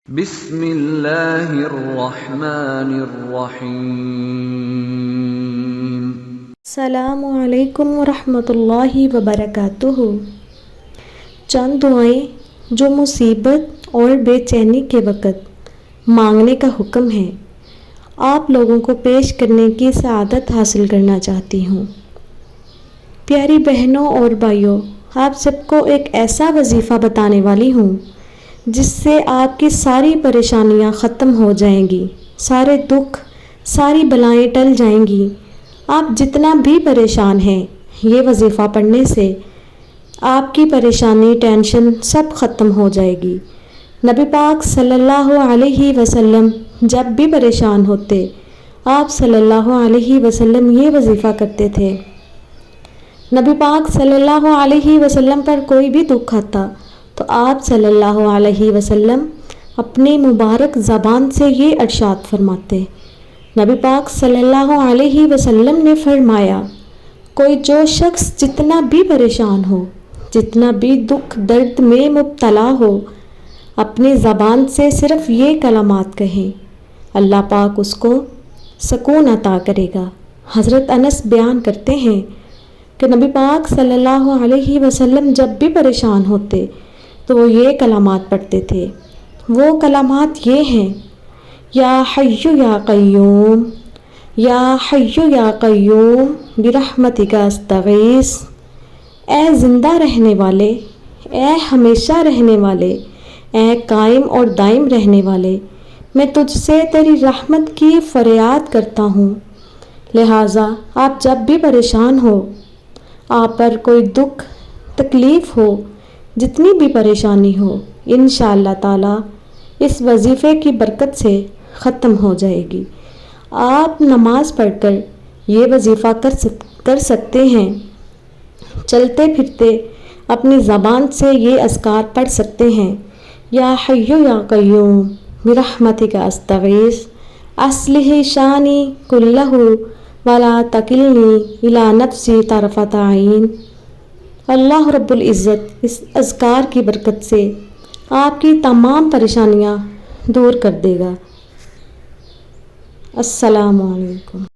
بسم اللہ الرحمن الرحیم۔ السلام علیکم ورحمۃ اللہ وبرکاتہ۔ چند دعائیں جو مصیبت اور بے چینی کے وقت مانگنے کا حکم ہے، آپ لوگوں کو پیش کرنے کی سعادت حاصل کرنا چاہتی ہوں۔ پیاری بہنوں اور بھائیوں، آپ سب کو ایک ایسا وظیفہ بتانے والی ہوں جس سے آپ کی ساری پریشانیاں ختم ہو جائیں گی، سارے دکھ، ساری بلائیں ٹل جائیں گی۔ آپ جتنا بھی پریشان ہیں، یہ وظیفہ پڑھنے سے آپ کی پریشانی، ٹینشن سب ختم ہو جائے گی۔ نبی پاک صلی اللہ علیہ وسلم جب بھی پریشان ہوتے، آپ صلی اللہ علیہ وسلم یہ وظیفہ کرتے تھے۔ نبی پاک صلی اللہ علیہ وسلم پر کوئی بھی دکھ آتا تو آپ صلی اللہ علیہ وسلم اپنی مبارک زبان سے یہ ارشاد فرماتے۔ نبی پاک صلی اللہ علیہ وسلم نے فرمایا، کوئی جو شخص جتنا بھی پریشان ہو، جتنا بھی دکھ درد میں مبتلا ہو، اپنی زبان سے صرف یہ کلمات کہیں، اللہ پاک اس کو سکون عطا کرے گا۔ حضرت انس بیان کرتے ہیں کہ نبی پاک صلی اللہ علیہ وسلم جب بھی پریشان ہوتے تو وہ یہ کلمات پڑھتے تھے۔ وہ کلمات یہ ہیں، یا حی یا قیوم، یا حی یا قیوم برحمتک استغیث۔ اے زندہ رہنے والے، اے ہمیشہ رہنے والے، اے قائم اور دائم رہنے والے، میں تجھ سے تیری رحمت کی فریاد کرتا ہوں۔ لہٰذا آپ جب بھی پریشان ہو، آپ پر کوئی دکھ تکلیف ہو، جتنی بھی پریشانی ہو، انشاءاللہ تعالی اس وظیفے کی برکت سے ختم ہو جائے گی۔ آپ نماز پڑھ کر یہ وظیفہ کر سکتے ہیں، چلتے پھرتے اپنی زبان سے یہ اذکار پڑھ سکتے ہیں، یا حی یا قیوم برحمتک استغیث اصلح شانی کلہ ولا تکلنی الی نفسی طرفۃ عین۔ اللہ رب العزت اس اذکار کی برکت سے آپ کی تمام پریشانیاں دور کر دے گا۔ السلام علیکم۔